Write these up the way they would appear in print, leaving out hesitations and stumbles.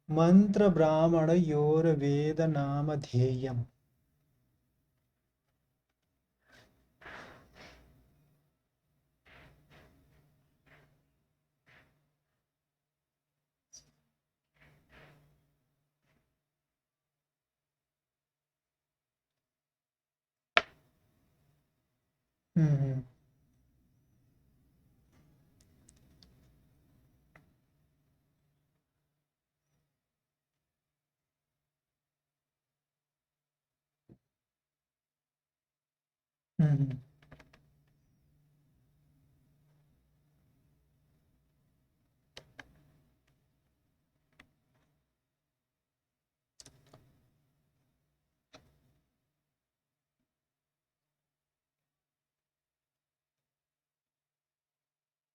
मंत्र ब्राह्मण योर वेद नाम ध्येयम। हम्म हम्म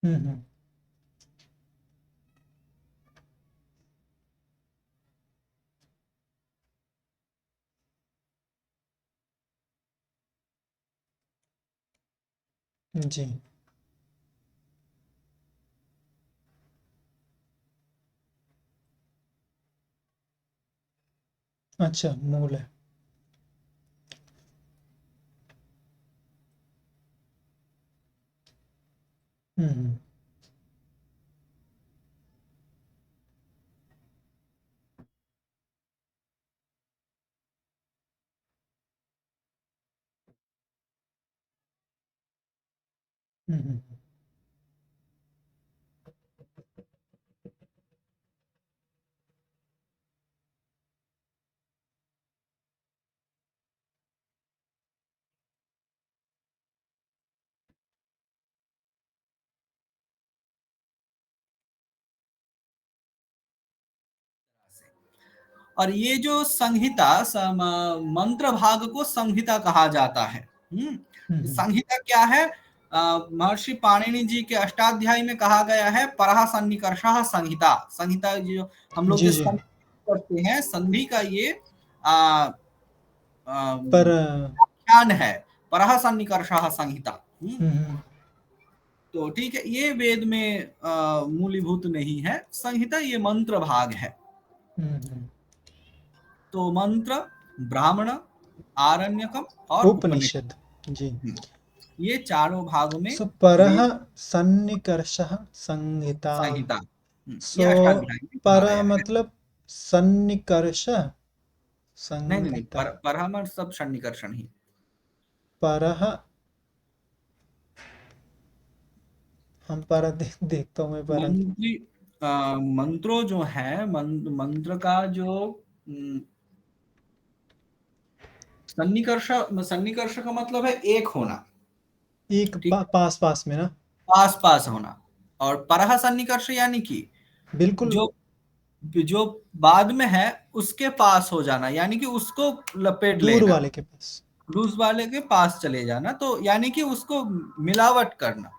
हम्म जी। अच्छा, मूल है। हम्म हम्म और ये जो संहिता मंत्र भाग को संहिता कहा जाता है। हम्म संहिता क्या है? महर्षि पाणिनि जी के अष्टाध्यायी में कहा गया है परः सन्निकर्षः संहिता। संहिता जो हम लोग जी जो जी। संधि करते हैं, संधि का ये पर व्याख्यान है, परः सन्निकर्षः संहिता। हम्म तो ठीक है, ये वेद में मूलीभूत नहीं है। संहिता ये मंत्र भाग है। हम्म तो मंत्र, ब्राह्मण, आरण्यकम और उपनिषद, उपनिषद। जी। ये चारों भागों में सो परः वेद सन्निकर्षः संहिता। संहिता, ये सो अष्टाध्यायी में कहा परः गया है। मतलब सन्निकर्ष नहीं नहीं नहीं, संहिता। परमर सब सन्निकर्षण ही। परः, हम पर देखता हूँ मैं पर। मंत्री मंत्रों जो है, मंत्र का जो सन्निकर्ष, सन्निकर्ष का मतलब है एक होना। एक ठीक है, पास पास में ना। पास पास होना। और परह सन्निकर्ष यानी कि बिल्कुल। जो जो बाद में है उसके पास हो जाना, यानी कि उसको लपेट दूर लेना, वाले के पास। क्रूज वाले के पास चले जाना, तो यानी कि उसको मिलावट करना।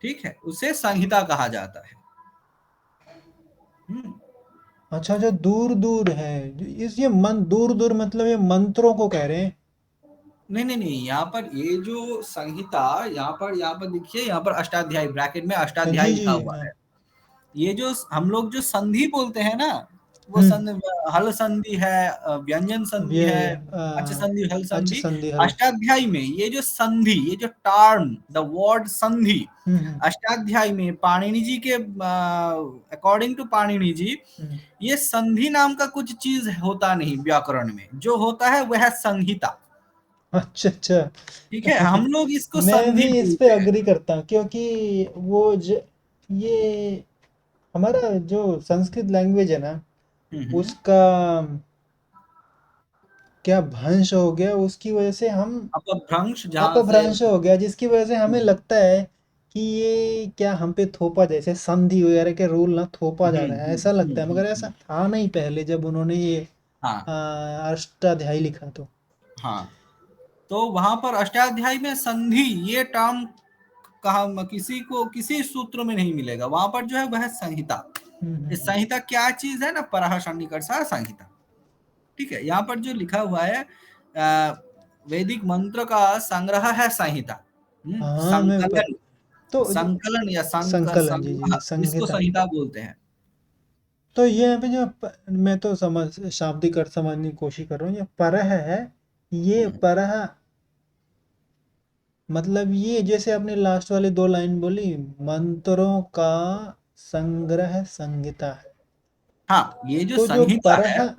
ठीक है, उसे संहिता कहा जाता है। हम्म। अच्छा, जो दूर दूर है, ये मन दूर दूर मतलब ये मंत्रों को कह रहे हैं। नहीं नहीं नहीं, यहाँ पर ये जो संहिता, यहाँ पर देखिए, यहाँ पर अष्टाध्यायी ब्रैकेट में अष्टाध्यायी जी लिखा जी हुआ हाँ। है। ये जो हम लोग जो संधि बोलते हैं ना, वो हम्म। हल संधि है, व्यंजन संधि है, अच संधि, हल अच्छा, संधि। संधि हल। अष्टाध्यायी में ये जो संधि, ये जो टर्म, द वर्ड संधि, हम्म अष्टाध्यायी में पाणिनि जी के अकॉर्डिंग टू पाणिनि जी, हम्म। ये संधि नाम का कुछ चीज होता नहीं व्याकरण में। जो होता है वह है संहिता। अच्छा अच्छा। ठीक है, हम लोग इसको मैं भी संधि इस पे बोलते हैं। अग्री करता हूँ, क्योंकि ये हमारा जो संस्कृत लैंग्वेज है ना, हम्म। उसका क्या भ्रंश हो गया, उसकी वजह से हम अपभ्रंश जहां से। अपभ्रंश हो गया, जिसकी वजह से हमें हम्म लगता है कि ये क्या हम पे थोपा, जैसे संधि वगैरह के रूल ना थोपा जा रहा है, ऐसा लगता है, मगर ऐसा हम्म। था नहीं पहले जब उन्होंने ये हाँ अष्टाध्यायी लिखा तो। हाँ। तो वहां पर अष्टाध्यायी में संधि ये टर्म कहा किसी को किसी सूत्र में नहीं मिलेगा। वहां पर जो है वह संहिता। इस हम्म। संहिता क्या चीज है ना, परह सन्निकर्षः संहिता। ठीक है, यहाँ पर जो लिखा हुआ है वैदिक मंत्र का संग्रह है संहिता। हाँ मैं पर संकलन, तो संकलन या संकलन, जी जी संग्रह, इसको संहिता। संहिता बोलते हैं। तो ये यहाँ पे जो मैं तो समझ शाब्दिक अर्थ समझने की कोशिश कर रहा हूँ, ये परह है, ये हम्म, परह मतलब ये जैसे आपने लास्ट वाली दो लाइन बोली, मंत्रों का संग्रह संहिता है, हाँ, ये जो तो जो संहिता है, परह।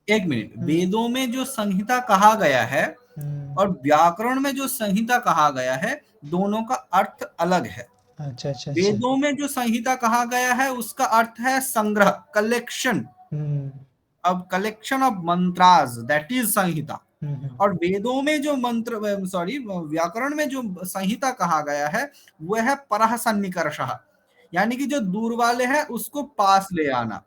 एक मिनट, हम्म वेदों में जो संहिता कहा गया है हम्म, और व्याकरण में जो संहिता कहा गया है, दोनों का अर्थ अलग है। अच्छा अच्छा अच्छा। वेदों में जो संहिता कहा गया है उसका अर्थ है संग्रह, कलेक्शन। हम्म अब collection of mantras, that is संहिता। हम्म, और वेदों में जो मंत्र, सॉरी, व्याकरण में जो संहिता कहा गया है वह है परः सन्निकर्षः, यानी कि जो दूर वाले हैं उसको पास ले आना।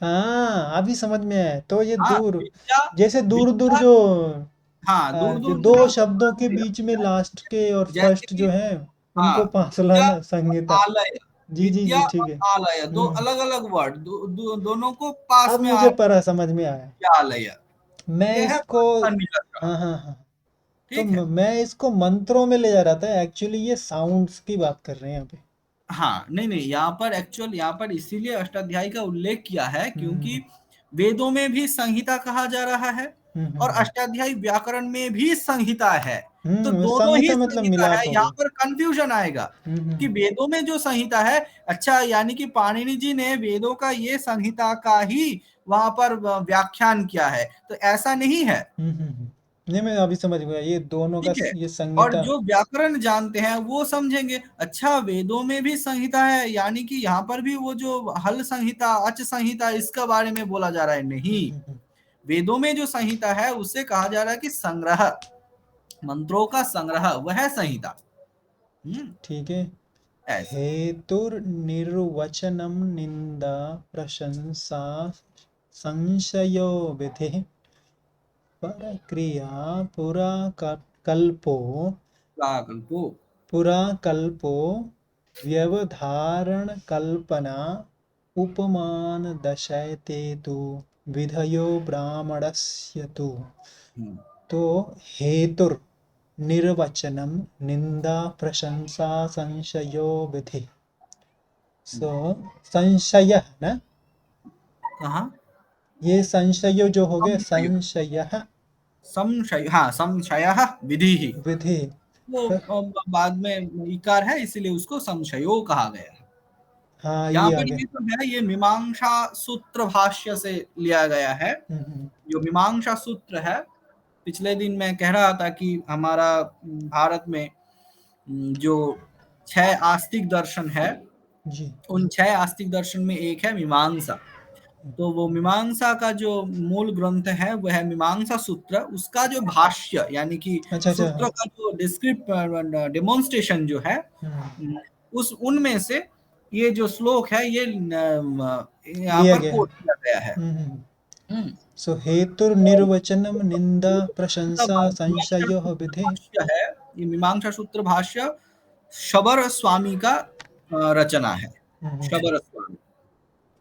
हाँ अभी समझ में आया, तो ये हाँ, दूर, विद्या, जैसे दूर दूर विद्या, जो हाँ, दूर जो दूर दो जो शब्दों के पास, बीच में लास्ट के और जैसे फर्स्ट जो कि, है हाँ, उनको पास विद्या लाना, संहिता। आलय, जी जी विद्या जी ठीक और है। आलय दो अलग अलग वर्ड, दोनों को पास अब में मुझे आ, परा समझ में आया। आलय, मैं ये है इसको, सन्निकर्षः। हाँ हाँ हाँ, तो ठीक है। मैं इसको मंत्रों में ले जा रहा था, एक्चुअली ये साउंड्स की बात कर रहे हैं यहाँ पे। हाँ, नहीं नहीं, यहाँ पर एक्चुअल, यहाँ पर इसीलिए अष्टाध्यायी का उल्लेख किया है क्योंकि हम्म वेदों में भी संहिता कहा जा रहा है और हम्म अष्टाध्यायी व्याकरण में भी संहिता है। तो दोनों ही संहिता मतलब संहिता है, मिलाप हो यहाँ गया। पर कंफ्यूजन आएगा कि हम्म, वेदों में जो संहिता है, अच्छा, यानी कि पाणिनि जी ने वेदों का ये संहिता का ही वहां पर व्याख्यान किया है, तो ऐसा नहीं है। नहीं मैं अभी समझ गया, ये दोनों का ठीक है। ये और संहिता। जो व्याकरण जानते हैं वो समझेंगे, अच्छा, वेदों में भी संहिता है, यानी कि यहाँ पर भी वो जो हल संहिता, अच संहिता, इसका बारे में बोला जा रहा है, नहीं। हम्म, वेदों में जो संहिता है उससे कहा जा रहा है कि संग्रह, मंत्रों का संग्रह, वह है संहिता। हम्म, ठीक है। ऐसे। हेतुर्निर्वचनं निंदा प्रशंसा संशयो विधिः परक्रिया पुरा कल्पो प्राकल्पो। पुरा कल्पो व्यवधारण कल्पना उपमान दशयते तु विधयो ब्राह्मणस्य तु। हम्म, तो हेतुर निर्वचनम निंदा प्रशंसा संशयो विधि। हम्म। सो संशय ना, कहाँ? ये संशय जो हो गया, संशय, संशय संशय, हाँ, संशय विधि ही, विधि। वो बाद में इकार है इसीलिए उसको संशयो कहा गया है। हाँ यहाँ ये आ पर गया। ये तो है, ये मीमांसा सूत्र भाष्य से लिया गया है। हम्म, जो मीमांसा सूत्र है, पिछले दिन मैं कह रहा था कि हमारा भारत में जो 6 आस्तिक दर्शन है, जी। उन 6 आस्तिक दर्शन में एक है मीमांसा। तो वो मीमांसा का जो मूल ग्रंथ है वह है मीमांसा सूत्र, उसका जो भाष्य, यानी कि अच्छा अच्छा हाँ। सूत्र का जो डिस्क्रिप्ट डेमोन्स्ट्रेशन जो है, हम्म, उस उनमें से ये जो श्लोक है ये यहाँ लिया पर गया है। कोट किया गया है। हम्म हम्म, सो हेतुर निर्वचनम निंदा ये प्रशंसा मीमांसा संशयो सूत्र विधि। भाष्य है, ये मीमांसा सूत्र भाष्य शबर स्वामी का रचना है, हम्म शबर स्वामी।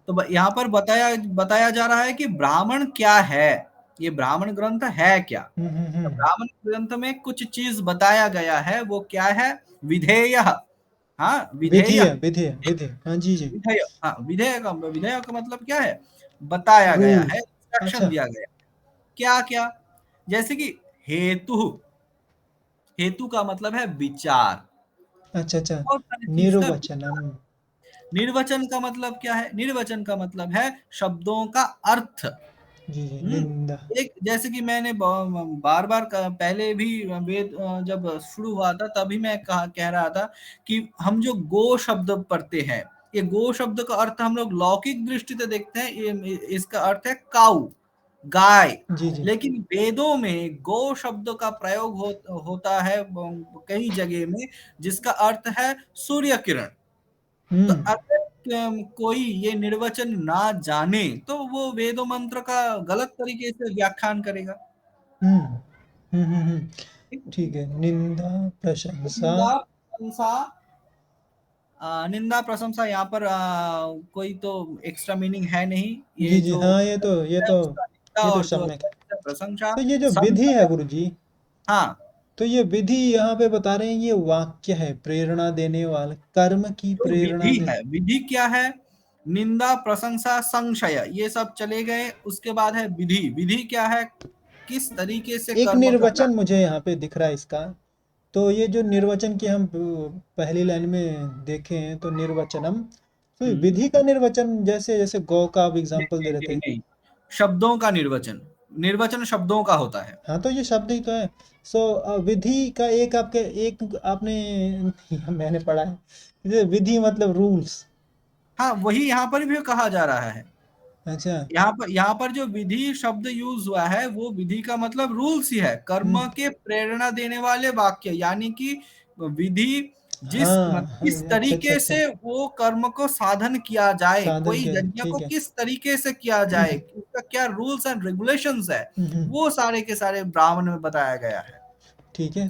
तो यहाँ पर बताया बताया जा रहा है कि ब्राह्मण क्या है, ये ब्राह्मण ग्रंथ है क्या। हम्म हम्म, तो हम्म। ब्राह्मण ग्रंथ में कुछ चीज बताया गया है, वो क्या है? विधेय, हाँ, विधि विधेय, है, विधि है, विधि, हाँ जी जी। विधेय, हाँ, विधेय का मतलब क्या है? बताया गया रूल। है, इंस्ट्रक्शन अच्छा दिया गया है। क्या क्या? जैसे कि हेतु, हेतु का मतलब है विचार। अच्छा अच्छा। बहुत सारी चीज का निर्वचनम। विचार। निर्वचन का मतलब क्या है? निर्वचन का मतलब है शब्दों का अर्थ। जी जी हम्म, निंदा। एक, जैसे कि मैंने बार बार पहले भी वेद जब शुरू हुआ था तभी मैं कह रहा था कि हम जो गो शब्द पढ़ते हैं, ये गो शब्द का अर्थ हम लोग लौकिक दृष्टि से देखते हैं, ये इसका अर्थ है काऊ, गाय। जी जी। लेकिन वेदों में गो शब्द का प्रयोग होता है कई जगह में, जिसका अर्थ है सूर्य किरण। तो हम्म अगर कोई ये निर्वचन ना जाने तो वो वेदों मंत्र का गलत तरीके से व्याख्यान करेगा। हम्म ठीक है? ठीक है, निंदा प्रशंसा। निंदा प्रशंसा, निंदा प्रशंसा यहाँ पर कोई तो एक्स्ट्रा मीनिंग है नहीं। जी ये जी जो हाँ, है उसका निंदा, ये तो और जो सम्यक है। है प्रशंसा, तो ये जो विधि है संशय। गुरु जी, हाँ, तो ये विधि यहाँ पे बता रहे हैं, ये वाक्य है प्रेरणा देने वाला, कर्म की जो प्रेरणा विधि दे। है, विधि क्या है? निंदा, प्रशंसा, संशय, ये सब चले गए। उसके बाद है विधि। विधि क्या है? किस तरीके से एक कर्म करना निर्वचन मुझे यहाँ पे दिख रहा है इसका। तो ये जो निर्वचन की हम पहली लाइन में देखें तो निर्वचनम, तो है। विधि का निर्वचन जैसे जैसे गौ का आप नहीं एग्जांपल दे नहीं रहे नहीं थे। नहीं, शब्दों का निर्वचन। निर्वचन शब्दों का होता है। हाँ तो ये शब्द ही तो है। सो विधि का एक आपके एक आपने मैंने पढ़ा है, जैसे विधि मतलब रूल्स। हाँ, वही यहाँ पर भी कहा जा रहा है। अच्छा। यहाँ पर जो विधि शब्द यूज हुआ है, वो विधि का मतलब रूल्स ही है, कर्म हम्म, के प्रेरणा देने वाले वाक्य, यानी कि विधि हाँ हाँ, किस अच्छा अच्छा तरीके अच्छा। से वो कर्म को साधन किया जाए, साधन कोई के यज्ञ को ठीक है। किस तरीके से किया जाए, हम्म, उसका क्या रूल्स एंड रेगुलेशंस है, हम्म, वो सारे के सारे ब्राह्मण में बताया गया है। ठीक है।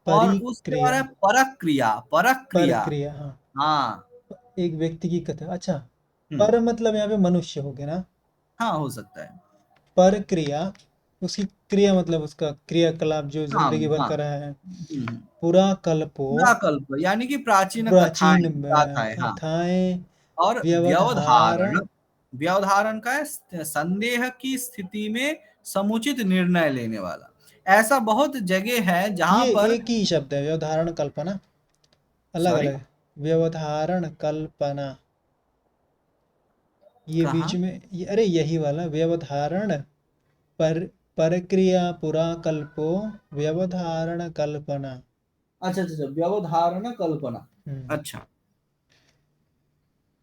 और उसके बाद परिक्रिया। है परक क्रिया। परक क्रिया। परक्रिया हाँ। हाँ। एक व्यक्ति की कथा, अच्छा। हम्म। पर मतलब यहाँ पे मनुष्य हो गया ना। हाँ, हो सकता है। पर क्रिया, उसकी क्रिया मतलब उसका क्रियाकलाप जो हाँ जिंदगी भर हाँ। कर रहा है। हम्म। पूरा कल्पो, पुराकल्प यानी कि प्राचीन प्राचीन कथाएं, गाथाएं। हाँ। कथाएं, और व्यवधारण। व्यवधारण। व्यवधारण का है संदेह की स्थिति में समुचित निर्णय लेने वाला। ऐसा बहुत जगह है जहां ये पर। एक ही शब्द है, व्यवधारण कल्पना, अलग सॉरी। अलग। व्यवधारण कल्पना, ये बीच कहाँ? में ये, अरे यही वाला व्यवधारण। पर परक्रिया पुराकल्पो, व्यवधारण कल्पना। अच्छा अच्छा अच्छा, व्यवधारण कल्पना। हम्म, अच्छा।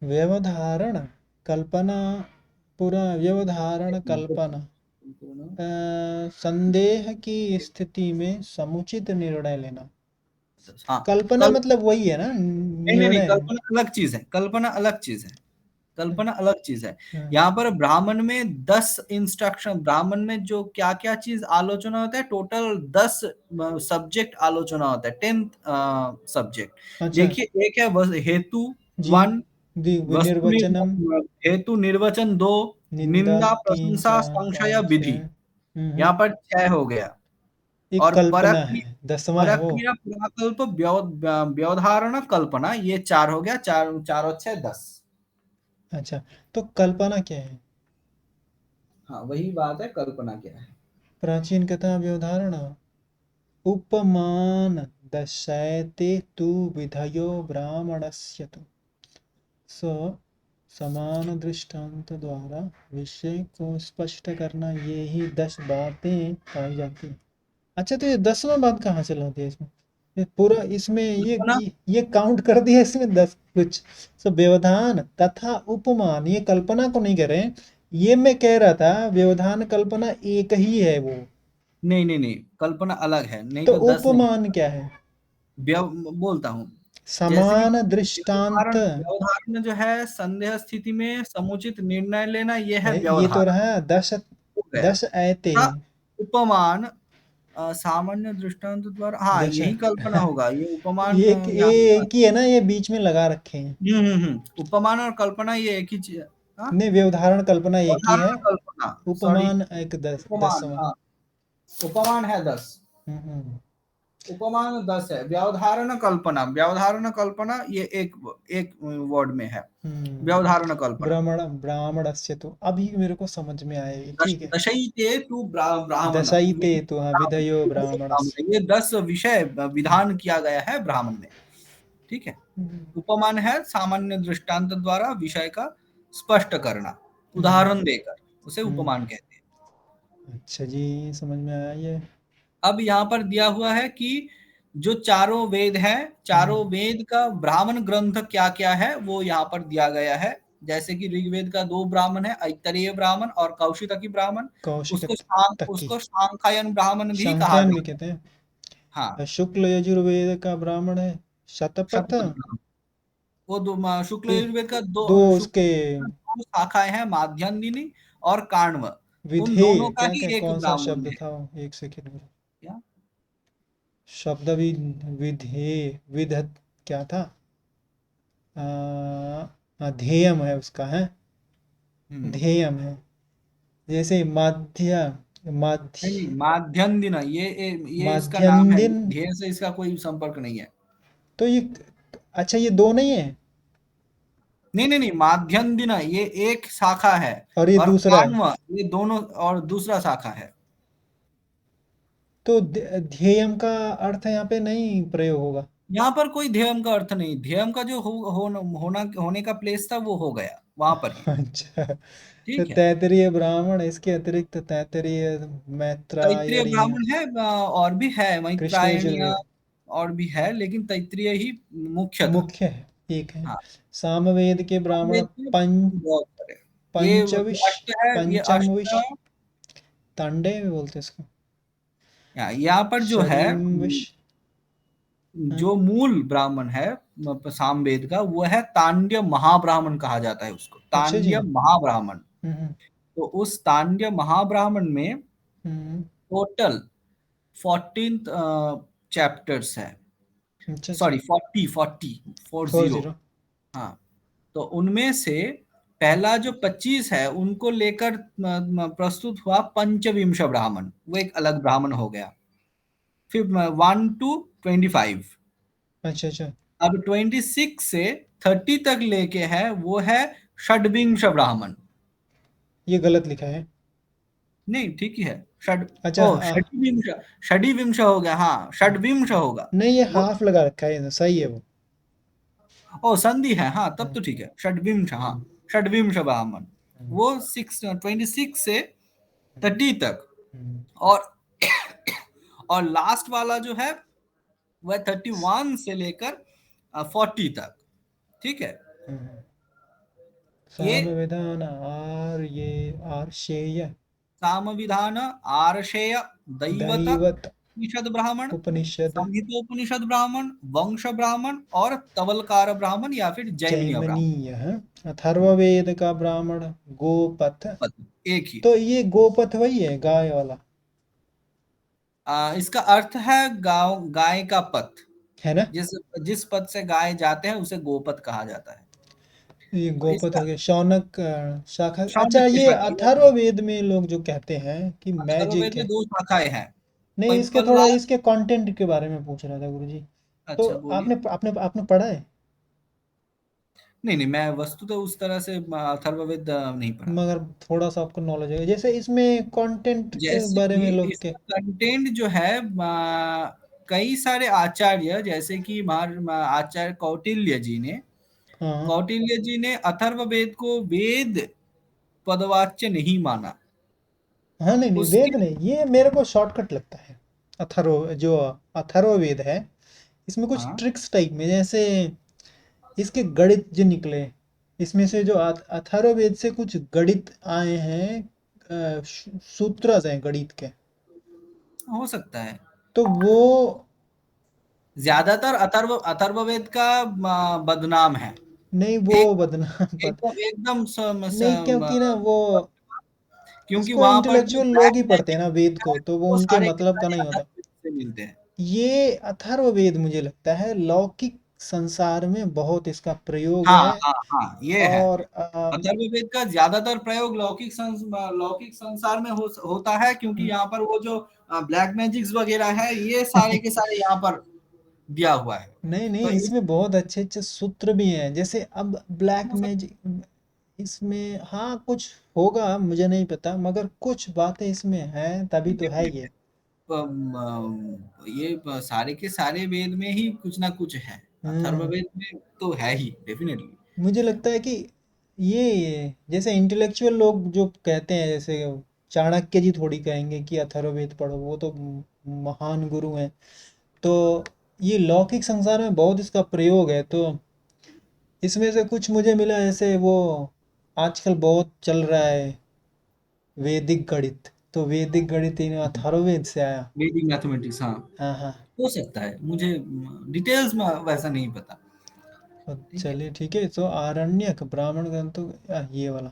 व्यवधारण कल्पना, पूरा व्यवधारण एक मिनट, कल्पना। रुको। संदेह की स्थिति में समुचित निर्णय लेना। हाँ। कल्पना कल मतलब वही है ना, नहीं नहीं नहीं, निर्णय। कल्पना अलग चीज है। कल्पना अलग चीज है। कल्पना अलग चीज है। हाँ, यहाँ पर ब्राह्मण में 10 इंस्ट्रक्शन, ब्राह्मण में जो क्या क्या चीज आलोचना होता है, टोटल 10 सब्जेक्ट आलोचना होता है, 10 सब्जेक्ट। अच्छा देखिए, एक है हेतु जी। 1, वस्तु निर्वचनम, हेतु निर्वचन 2, निंदा निंदा, तीन, प्रशंसा, चार संशय, पाँच विधि। छः। यहाँ पर 6 हो गया। एक और कल्पना परक है, 10वां है परक वो। क्रिया, पुराकल्प, व्यवधारण, कल्पना, ये 4 हो गया। चार चार और 6 10। अच्छा, तो कल्पना क्या है? हाँ, वही बात है, कल्पना क्या है। प्राचीन कथा व्यवधारण, उपमान दर्शयते तु विधयो ब्राह्मणस्य तु। सो समान दृष्टांत द्वारा विषय को स्पष्ट करना, ये ही 10 बातें पाई जाती हैं। अच्छा, तो ये 10वां बात कहाँ से लाते हैं इसमें? ये पूरा इसमें कल्पना। ये काउंट कर दिया इसमें 10 कुछ। सो व्यवधान तथा उपमान, ये कल्पना को नहीं करें। ये मैं कह रहा था व्यवधान कल्पना एक ही है वो। नहीं नहीं नहीं, कल्पना अलग है, नहीं तो तो 10 नहीं। उपमान क्या है? व्यव बोलता हूँ। जैसे कि समान दृष्टांत व्यवधारण जो है, संदेह स्थिति में समुचित निर्णय लेना, ये है है, ये तो व्यवधारण। रहा 10। हो गया। 10 ऐते, तथा उपमान सामान्य दृष्टांत द्वारा, हाँ, 10 यही कल्पना होगा, ये उपमान एक यहाँ पर। एक ही है ना, ये बीच में लगा रखे हैं। उपमान और कल्पना ये एक ही चीज है। हाँ। नहीं, व्यवधारण कल्पना एक ही है। व्यवधारण कल्पना। सॉरी। उपमान एक उपमान, 10वां। हाँ। उपमान है 10। हम्म। उपमान 10 है। व्यवधारण कल्पना, व्यवधारण कल्पना ये एक एक वर्ड में है। व्यवधारण कल्पना। ब्राह्मण ब्राह्मणस्य तो अभी मेरे को समझ में आया ये, ठीक है। दशईते तु ब्राह्मण, दशाइते तो हाँ, विधयो ब्राह्मणस्य। ये 10 विषय विधान किया गया है ब्राह्मण में। ठीक है। हम्म, उपमान है सामान्य दृष्टांत द्वारा विषय का स्पष्ट करना, हम्म, उदाहरण देकर, उसे हम्म। उपमान कहते हैं। अच्छा जी, समझ में आया ये। अब यहाँ पर दिया हुआ है कि जो चारों वेद है, चारों हम्म, वेद का ब्राह्मण ग्रंथ क्या क्या है, वो यहाँ पर दिया गया है। जैसे कि ऋग्वेद का 2 ब्राह्मण है, ऐतरेय ब्राह्मण और कौशितकी ब्राह्मण। कौशिक तकी, उसको सांख्यायन ब्राह्मण भी कहा सांख्यान भी गया। कहते हैं। हाँ। शुक्ल यजुर्वेद का ब्राह्मण है शतपथ। शतपथ ब्राह्मण। वो दो शुक्ल फिर यजुर्वेद का दो, दो शुक्ल उसके यजुर्वेद का 2 शाखाएं हैं, माध्यान्दिनी और काण्व। उन विधेय, दोनों का क्या ही क्या एक कौन सा ब्राह्मण शब्द है। था वो? एक सेकेंड। क्या? शब्द भी विधेय, विधत क्या था? ध्येयम है उसका, है हम्म। ध्येयम है। जैसे माध्य, नहीं नहीं, माध्य, माध्यन्दिन, ये इसका नाम है, माध्यन्दिन। ध्येय से इसका कोई संपर्क नहीं है। तो ये, अच्छा ये दो नहीं है? नहीं नहीं नहीं, माध्यन्दिन ये एक शाखा है, और ये और दूसरा है। कान्व ये दोनों और दूसरा शाखा है। तो ध्येयम का अर्थ यहाँ पे नहीं प्रयोग होगा। यहाँ पर कोई ध्येयम का अर्थ नहीं, ध्येयम का जो होने का प्लेस था वो हो गया वहां पर ही। अच्छा, तो ठीक है। तैतरीय ब्राह्मण, इसके अतिरिक्त तैतरीय, तैत्रीय मैत्रायणीय, ब्राह्मण है, और भी है कृष्ण मैत्रायणीय, यजुर्वेद और भी है, लेकिन तैत्रीय ही मुख्य था। मुख्य है, एक है। हाँ, सामवेद के ब्राह्मण वेद में पंच बहुत सारे। ये जो पंचविश अष्ट है, ये पंचमविश, अष्ट, तांडे भी बोलते हैं इसको, यहाँ पर जो है, षडीमविश है। जो मूल ब्राह्मण है सामवेद का, वो है तांड्य महाब्राह्मण कहा जाता है उसको, अच्छा जी। तांड्य महाब्राह्मण। हम्म तो उस तांड्य महाब्राह्मण में हम्म, टोटल 14 चैप्टर्स है, अच्छा अच्छा। Sorry 40 four 40। जीरो हाँ, तो उनमें से पहला जो 25 है उनको लेकर प्रस्तुत हुआ पंचविंश ब्राह्मण, वो एक अलग ब्राह्मण हो गया। फिर 1 to 25। अच्छा अच्छा। अब 26 से 30 तक लेके है, वो है षड्विंश ब्राह्मण। ये गलत लिखा है। नहीं, ठीक ही है। षड अच्छा ओ षडिविंश, षडिविंश हो गया, हाँ षड्विंश होगा नहीं, ये वो। हाफ लगा रखा है, सही है वो। ओ संधि है, हाँ तब हम्म, तो ठीक है, षड्विंश, हाँ षड्विंश ब्राह्मण। हम्म, वो 26 से 30 तक। हम्म, और और लास्ट वाला जो है वह 31 से लेकर 40 तक। ठीक है। हम्म। ये सामवेदान आर ये आर्षेय साम विधान, आरषेय, दैवत, दैवत उपनिषद ब्राह्मण, उपनिषद संहितोपनिषद ब्राह्मण, वंश ब्राह्मण और तवलकार ब्राह्मण या फिर जैमिनीय ब्राह्मण। जैमनीय है। अथर्ववेद का ब्राह्मण गोपथ। एक ही। तो ये गोपथ वही है, गाय वाला, इसका अर्थ है गांव, गाय का पथ। है ना। जिस जिस पथ से गाय जाते हैं उसे गोपथ कहा जाता है। ये तो गोपथ इसका हो गया, शौनक शाखा। अच्छा, शौनक के ये शाखा, अथर्ववेद में लोग जो कहते हैं कि अथर्ववेद मैजिक में है। दो शाखाएं हैं। नहीं, इसके थोड़ा पिप्पलवाद। इसके कंटेंट के बारे में पूछ रहा था गुरुजी। तो अच्छा बोलिए। आपने आपने आपने पढ़ा है? नहीं नहीं, मैं वस्तु तो उस तरह से अथर्ववेद नहीं पढ़ा। मगर थोड़ा सा आपको नॉलेज है, जैसे इसमें कंटेंट के जैसे बारे कि में लोग के। इसका कंटेंट जो है, कई सारे आचार्य, जैसे कि आचार्य कौटिल्य जी ने, हाँ अथर्ववेद को वेद पदवाच्य नहीं माना। हाँ, नहीं नहीं, उसके, वेद नहीं, ये मेरे को शॉर्टकट लगता है। जो अथर्ववेद है, इसमें कुछ हाँ ट्रिक्स टाइप में, जैसे इसके गणित जो निकले, इसमें से जो अथर्ववेद से कुछ गणित आए हैं, सूत्र हैं गणित के। हो सकता है। तो वो, ज्यादातर अथर्ववेद का बदनाम है। नहीं वो एक बदनाम पद, एकदम एकदम नहीं क्योंकि ना वो, क्योंकि इसको वहां पर जो इंटेलेक्चुअल लोग ब्लैक ही पढ़ते हैं मैजिक ना वेद है, को, तो वो वो उनके सारे के मतलब का सारे नहीं होता। अथर्ववेद से मिलते हैं। ये अथर्ववेद मुझे लगता है लौकिक संसार में बहुत इसका प्रयोग हाँ है। हाँ हाँ, ये है। और अथर्ववेद का ज्यादातर प्रयोग लौकिक संसार में होता है, क्योंकि यहाँ पर वो जो ब्लैक मैजिक्स वगैरह है, ये सारे के सारे यहाँ पर दिया हुआ है। नहीं तो नहीं, इस, इसमें बहुत अच्छे अच्छे सूत्र भी हैं, जैसे अब ब्लैक मैजिक इसमें, हाँ कुछ होगा मुझे नहीं पता, मगर कुछ बातें इसमें हैं, तभी तो है ये। ये सारे के सारे वेद में ही कुछ ना कुछ है, हम्म। अथर्ववेद में तो है ही डेफिनेटली। मुझे लगता है कि ये जैसे इंटेलेक्चुअल लोग जो कहते हैं, जैसे चाणक्य जी थोड़ी कहेंगे कि अथर्ववेद पढ़ो, वो तो महान गुरु हैं। तो ये लौकिक संसार में बहुत इसका प्रयोग है, तो इसमें से कुछ मुझे मिला, जैसे वो आजकल बहुत चल रहा है वैदिक गणित, तो वैदिक गणित इन अथर्ववेद से आया। वैदिक मैथमेटिक्स, हाँ हाँ हाँ। हो सकता है, मुझे डिटेल्स में वैसा नहीं पता। तो ठीक है। चलिए ठीक है, तो आरण्यक ब्राह्मण ग्रंथों, ये वाला।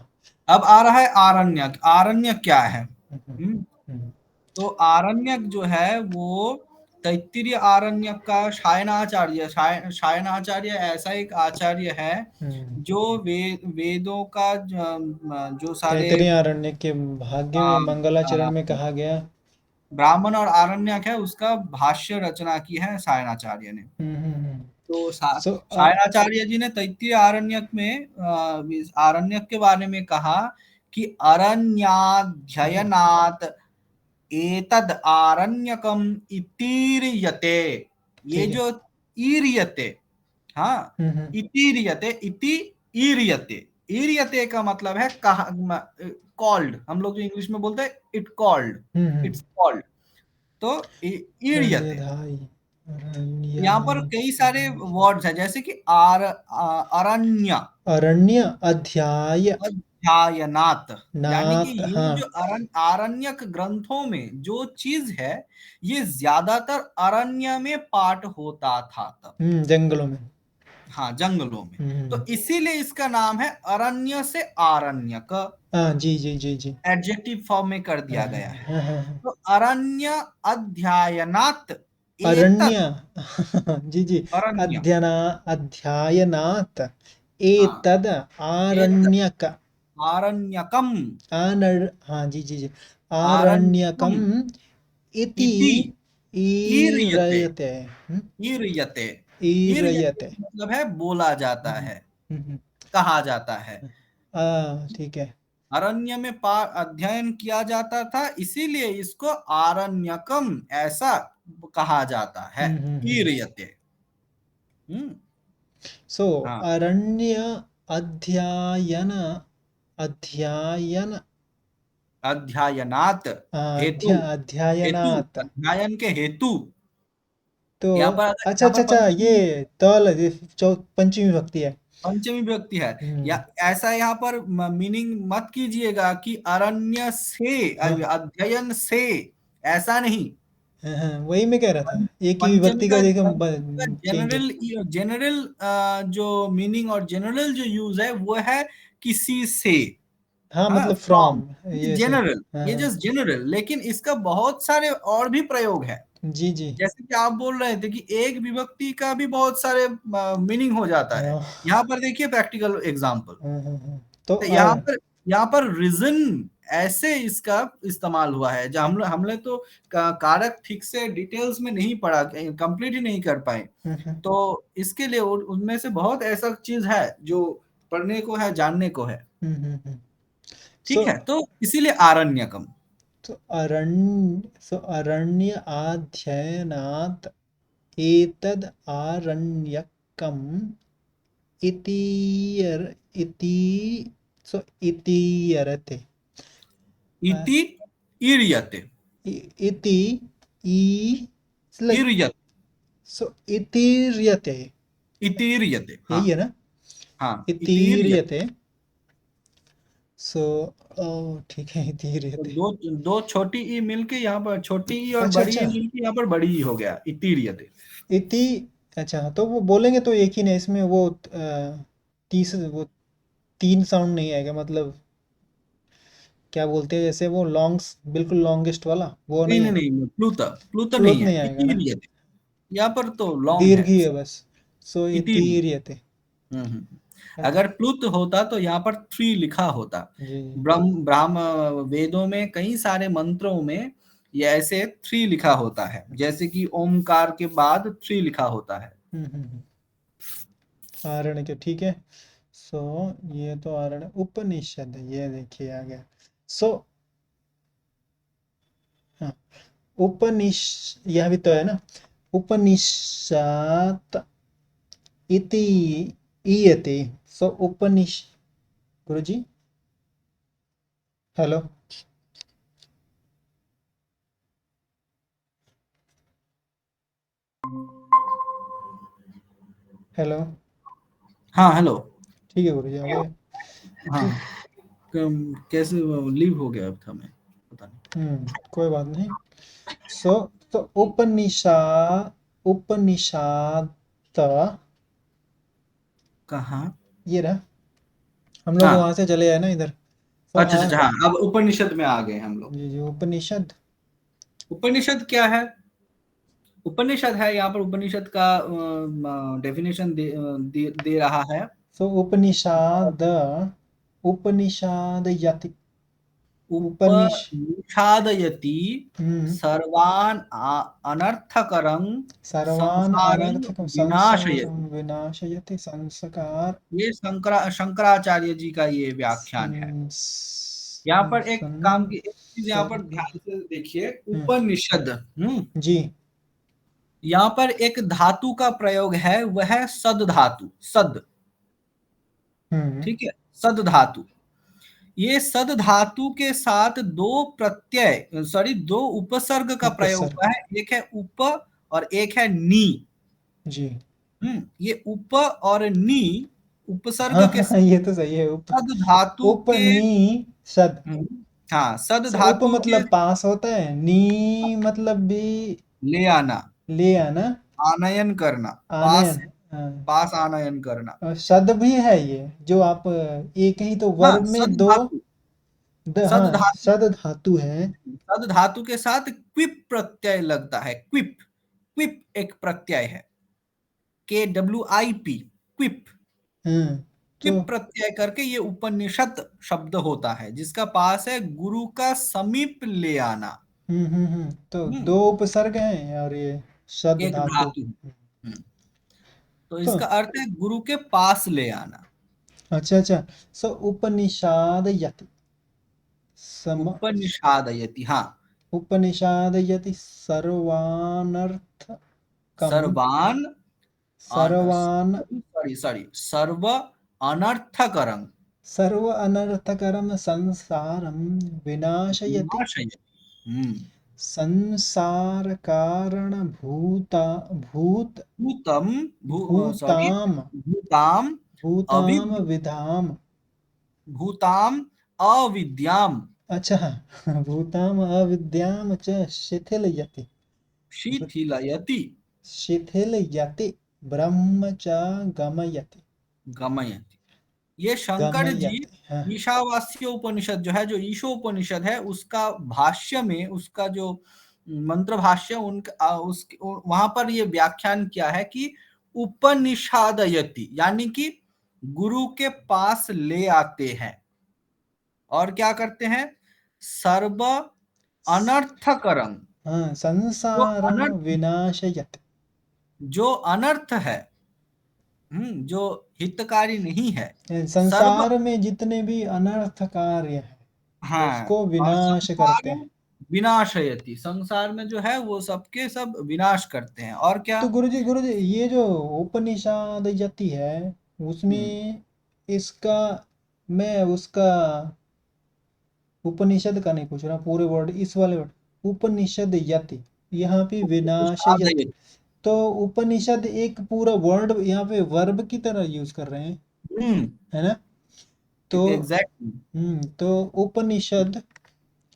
अब आ रहा है आरण्यक। आरण्यक क्या है? हम्म, हम्म, हम्म, तो आरण्यक जो है वो तैत्तिरीय आरण्यक का शायनाचार्य ऐसा एक आचार्य है हम्म। जो वेदों का जो सारे तैत्तिरीय आरण्य के भाग्य आ, में आ, मंगलाचरण में कहा गया। ब्राह्मण और आरण्यक है, उसका भाष्य रचना की है शायनाचार्य ने। हम्म हम्म हम्म तो So, शायराचार्य जी ने तैत्तिरीय आरण्यक में इस आरण्यक के बारे में कहा कि अरण्याध्ययनात् एतद आरण्यकम इतीर्यते। ये ठीक है। जो ईर्यते, हाँ, हम्म इतीर्यते, इति ईर्यते, ईर्यते का मतलब है कहा, कॉल्ड, हम लोग जो इंग्लिश में बोलते हैं it called, hmm it's called, तो ईर्यते। अरण्यधाई, यहाँ पर अरण्याय, कई सारे वर्ड्स हैं, जैसे कि अरण्य, अरण्य अध्याय अध्ययनात्, यानी कि नात, ये हाँ। जो आरण्यक ग्रंथों में जो चीज है, ये ज्यादातर अरण्य में पाठ होता था तब, जंगलों में। हाँ, जंगलों में। हम्म तो इसीलिए इसका नाम है अरण्य से आरण्यक, हाँ जी जी जी जी। एडजेक्टिव फॉर्म में कर हाँ दिया गया है। हाँ हाँ हाँ। तो अरण्य अध्ययनात् अरण्य एतत्, जी जी। अरण्य, अध्ययना अध्ययनात् हाँ, एतद एतत् आरण्यक, आरण्यकम, हाँ जी जी जी। आरण्यकम आरण्यकम इति इति ईर्यते, ईरयते। ईर्यते, ईर्यते ईरयते। मतलब है बोला जाता हम्म है, हम्म कहा जाता है। ठीक है। अरण्य में अध्ययन किया जाता था, इसीलिए इसको आरण्यकम ऐसा कहा जाता है, हम्म। ईर्यते। हम्म, सो हाँ, अरण्य अध्ययन, अध्ययन, अध्ययनात्, हेतु, हेतु, अध्ययनात्। अध्ययन के हेतु। तो यहाँ पर अच्छा यहाँ अच्छा पर अच्छा, ये तल पंचमी विभक्ति है। पंचमी विभक्ति है, या हम्म। ऐसा यहाँ पर मीनिंग मत कीजिएगा कि अरण्य से, हाँ अध्ययन से, ऐसा नहीं। हाँ हाँ, वही मैं कह रहा था, एक ही पंचमी विभक्ति का का देखो चेंज है। जनरल, जनरल जो मीनिंग और जनरल जो यूज है वो है किसी से, हाँ हाँ, मतलब फ्रॉम, फ्रॉम, ये से। जनरल, हाँ ये हाँ जस्ट जनरल, लेकिन इसका बहुत सारे और भी प्रयोग है। जी जी। जैसे कि आप बोल रहे थे कि एक विभक्ति का भी बहुत सारे मीनिंग हो जाता है। हाँ यहाँ पर देखिए प्रैक्टिकल एग्जांपल, तो तो यहाँ पर रीजन ऐसे इसका इस्तेमाल हुआ है, जब हमने तो कारक ठीक से डिटेल्स में नहीं पढ़ा, कंप्लीट ही नहीं कर पाए। तो इसके लिए उनमें से बहुत ऐसा चीज है जो पढ़ने को है, जानने को है। सो ठीक है, तो इसीलिए आरण्यकम। अरण्य अध्ययनात् एतद् आरण्यकम् इतीयर इति सो इतीयरते। इति ईर्यते, इति ई लाइक, ईर्यते, सो इतीर्यते, इतीर्यते, हाँ, यही है ना? हाँ, इतीर्यते। इतीर्यते। सो ठीक है, तो इतीर्यते। दो दो छोटी ई मिलके यहाँ पर, छोटी ई और अच्छा बड़ी अच्छा, ई मिलके यहाँ पर बड़ी ई हो गया, इतीर्यते। इति, अच्छा तो वो बोलेंगे तो एक ही नहीं, इसमें वो वो तीन साउंड नहीं आएगा, मतलब क्या बोलते हैं, जैसे वो लॉन्ग, बिल्कुल लॉन्गेस्ट वाला वो नहीं नहीं नहीं है। नहीं, प्लूत, प्लूत प्लुत नहीं है, नहीं आएगा ना, इतीर्यते, यहाँ पर तो लॉन्ग है, दीर्घ ही है बस। सो इतीर्यते। इतीर्यते। अगर प्लुत होता तो यहाँ पर थ्री लिखा होता। जी। ब्राह्म वेदों में कई सारे मंत्रों में ये ऐसे थ्री लिखा होता है, जैसे कि ओमकार के बाद थ्री लिखा होता है। आरण्य, ठीक है। सो ये तो आरण्य उपनिषद है, ये देखिए आ गया। सो हाँ, यह भी तो है ना, उपनिषद इति ईयते। सो गुरुजी, हेलो, हेलो। हाँ, हेलो। ठीक है गुरुजी, आ गए। हाँ, ठीक। कैसे लीव हो गया था, मैं पता नहीं। कोई बात नहीं। सो तो उपनिषद कहाँ? ये रहा, हम लोग हाँ, वहां से चले आए ना इधर। तो अच्छा अच्छा, हाँ, अब उपनिषद में आ गए हम लोग। जी जी, उपनिषद। उपनिषद क्या है? उपनिषद है, यहाँ पर उपनिषद का डेफिनेशन दे रहा है। सो उपनिषद, उपनिषद यति, उपनिष उपनिषादयति हम्म सर्वान् अनर्थकरं सर्वान् संसारं अनर्थकं विनाशयति। संसारं विनाशयति संस्कार ये शंकराचार्य जी का ये व्याख्यान है। यहाँ पर एक काम की एक चीज यहाँ पर संसर्ग ध्यान से देखिए, हम्म, उपनिषद। जी यहाँ पर एक धातु का प्रयोग है, वह है सद धातु, सद। हम्म ठीक है, सद धातु। ये सद धातु के साथ दो प्रत्यय, सॉरी, दो उपसर्ग का प्रयोग उपसर्ग हुआ है। एक है उप और एक है नी। जी ये उप और नी उपसर्ग हाँ के हाँ ये तो सही है सद धातु के। उपनी सद हाँ, सद उप धातु के मतलब पास होता है नी मतलब भी ले आना, ले आना आनयन करना, पास, आनयन हाँ पास आनयन करना। और सद भी है ये जो आप एक ही तो हाँ, वर्ब में सद दो धातु, सद हाँ धातु, सद धातु है सद धातु के साथ क्विप प्रत्यय लगता है। क्विप, क्विप एक प्रत्यय है, KWIP, क्विप। तो क्विप प्रत्यय करके ये उपनिषद शब्द होता है, जिसका पास है गुरु का समीप ले आना। तो हम्म दो उपसर्ग हैं और ये सद एक धातु धातु। हम्म, तो तो इसका अर्थ है गुरु के पास ले आना। अच्छा सो उपनिषाद यति सम उपनिषादयति, हाँ, उपनिषाद यति सर्वानर्थकम सर्वान, सर्वान सॉरी सॉरी, सर्व अनर्थकरं सर्व अनर्थकरम संसारम विनाशयति विनाशयति। हम्म संसार कारण भूत भूतम, सॉरी, भूताम भूताम भूताम अविद्य, विधाम भूताम अविद्याम अच्छा भूताम अविद्याम च शिथिलयति शिथिलयति शिथिलयति ब्रह्म च गमयति गमयति। ये शंकर जी गमयति हाँ ईशावास्य उपनिषद जो है, जो ईशोपनिषद है, उसका भाष्य में, उसका जो मंत्र भाष्य, उनका उस वहां पर ये व्याख्यान किया है कि उपनिषादयति यानी कि गुरु के पास ले आते हैं और क्या करते हैं, सर्व अनर्थकरम, हाँ जो संसारम अनर्थ, विनाशयति जो अनर्थ है, जो हितकारी नहीं है, सर्व, संसार में जितने भी अनर्थ कार्य हैं हाँ, उसको और विनाश करते संसार हैं विनाशयति, संसार में जो है वो सबके सब विनाश करते हैं। और क्या। तो गुरुजी ये जो उपनिषद यति है हम्म उसमें इसका मैं उसका उपनिषद का नहीं पूछ रहा पूरे वर्ड इस वाले वर्ड उपनिषद यति यहाँ पे विनाश यति उपनिषादयति। तो उपनिषद एक पूरा वर्ड यहाँ पे वर्ब की तरह यूज कर रहे हैं हम्म है ना तो एग्जैक्टली। तो उपनिषद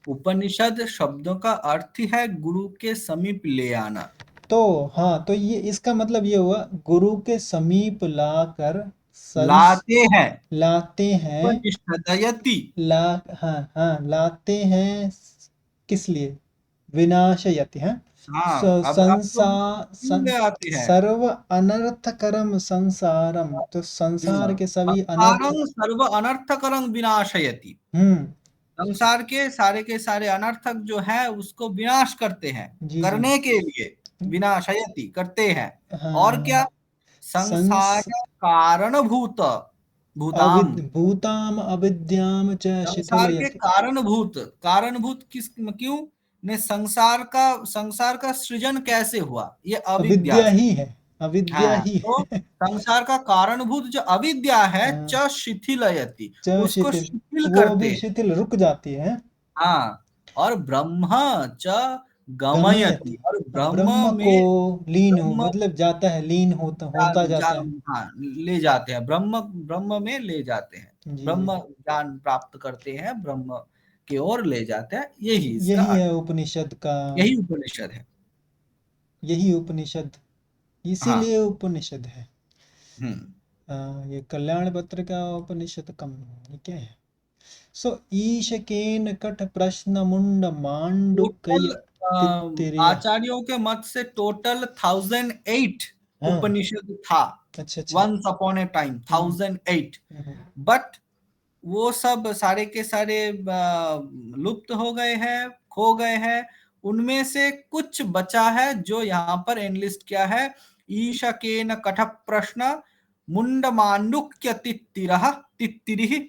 उपनिषद शब्दों का अर्थ है गुरु के समीप ले आना। तो हाँ तो ये इसका मतलब ये हुआ गुरु के समीप लाकर संस लाते हैं, लाते हैं उपनिषदयति, ला हाँ लाते हैं किस लिए विनाशयति है हाँ, अब तो ले आते हैं। सर्व अनर्थकरम संसारम तो संसार के सभी अनर्थ संसारं सर्व अनर्थकरं विनाशयति, हम्म संसार के सारे अनर्थक जो है उसको विनाश करते हैं, जी करने के लिए विनाशयति करते हैं। और क्या, हाँ संसार संस कारणभूत, भूताम, भूताम अविद्याम च संसार के शिथिलयति कारणभूत, कारणभूत किस, क्यों ने संसार का सृजन कैसे हुआ, ये अविद्या अविद्या से। ही है अविद्या हाँ, ही तो है संसार का कारणभूत जो अविद्या है, हाँ, च शिथिलयति, च उसको शिथिल शिथिल वो करते भी हैं। शिथिल रुक जाती है हाँ, और ब्रह्म च गमयति, गमयति और और ब्रह्म ब्रह्म को में, लीन हो ब्रह्म मतलब जाता है लीन होता जाता है हाँ, ले जाते हैं, ब्रह्म, ब्रह्म में ले जाते हैं, जी जी ब्रह्म ज्ञान प्राप्त करते हैं, ब्रह्म की ओर ले जाते हैं, यही इसका यही अर्थ, है उपनिषद का यही उपनिषद है। यही उपनिषद हाँ। इसीलिए उपनिषद है हम्म ये कल्याण पत्र का उपनिषद कम ये क्या है सो ईश केन कट प्रश्न मुंड मांडुक्य टोटल तित्तिरिया आचार्यों के मत से टोटल 1008 हाँ उपनिषद था, अच्छा once upon a time hmm 1008। Hmm but वो सब सारे के सारे लुप्त हो गए हैं, खो गए हैं। उनमें से कुछ बचा है जो यहाँ पर एनलिस्ट किया है। ईशकेन कठ प्रश्न मुंडमांडुक्य तित्तिरः तित्तिरिः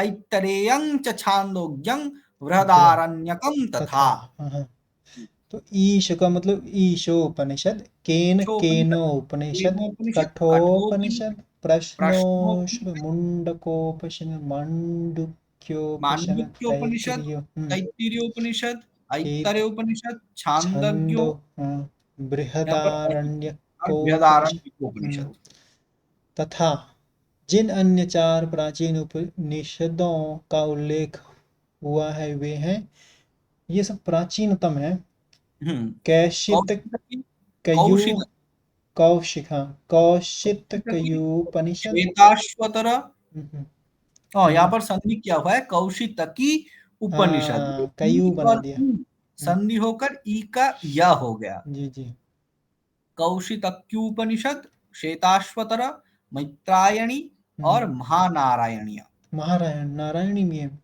ऐतरेयं च छांदोग्यं बृहदारण्यकं तथा। तथा। हाँ हाँ। तो ईश का मतलब ईशोपनिषद, केन ईशोपनिषद, केनोपनिषद, वेदोपनिषद, कठोपनिषद, कठोपनिषद, प्रश्नोपनिषद, प्रश्नोपनिषद, मुंडकोपनिषद, मांडुक्योपनिषद, मांडुक्योपनिषद, तैत्तिरीय, तैत्तिरीयोपनिषद, एक ऐतरेयोपनिषद, छांदोग्यो, छंदो, हाँ, यहाँ पर और बृहदारण्यकोपनिषद। बृहदारण्यकोपनिषद। तथा जिन अन्य चार प्राचीन उपनिषदों का उल्लेख हुआ है वे हैं, ये सब प्राचीनतम है। हम्म। कैशित कौशितकी, कयु कौशित, कौशिका कौशित कौशितकी, कयूपनिषद। श्वेताश्वतर। हम्म, यहाँ हम्म, पर संधि किया हुआ है, कौशितकी उपनिषद। हाँ, ई कयू बना और दिया। ऊ संधि होकर ई का या हो गया। जी जी। कौशितक्यूपनिषद, श्वेताश्वतर, मैत्रायणी और हम्म, महानारायणीय। महारायण नारायणी में।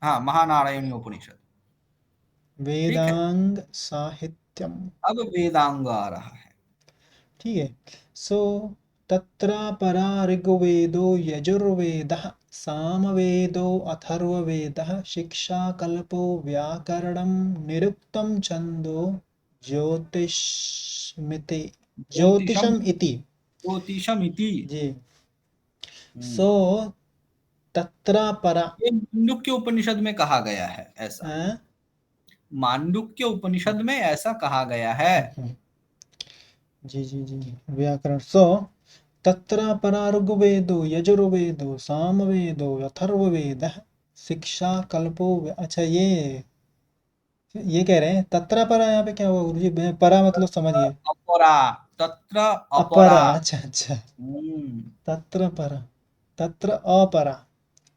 हाँ, महानारायणी उपनिषद। ठीक है, वेदांग साहित्यम। अब वेदांग आ रहा है। ठीक है। सो तत्र परा ऋग्वेदो यजुर्वेदः सामवेदो अथर्ववेदः शिक्षा कल्पो व्याकरणं निरुक्तं छन्दो ज्योतिषमिति ज्योतिषम, ज्योतिषम इति। ज्योतिषमिति। जी। हम्म। सो तत्र परा। ये मांडुक्य उपनिषद में कहा गया है ऐसा। अ, मांडुक्य उपनिषद में ऐसा कहा गया है। जी जी जी। व्याकरण। सो तत्र परा ऋग्वेदो यजुर्वेदो सामवेदो अथर्ववेदः शिक्षा कल्पो अच्छा ये कह रहे हैं तत्र परा, यहाँ पे क्या हुआ गुरुजी? मैं परा मतलब समझ गया। अपरा, तत्र अपरा। अपरा, अच्छा अच्छा। हम्म। तत्र परा, तत्र अपरा।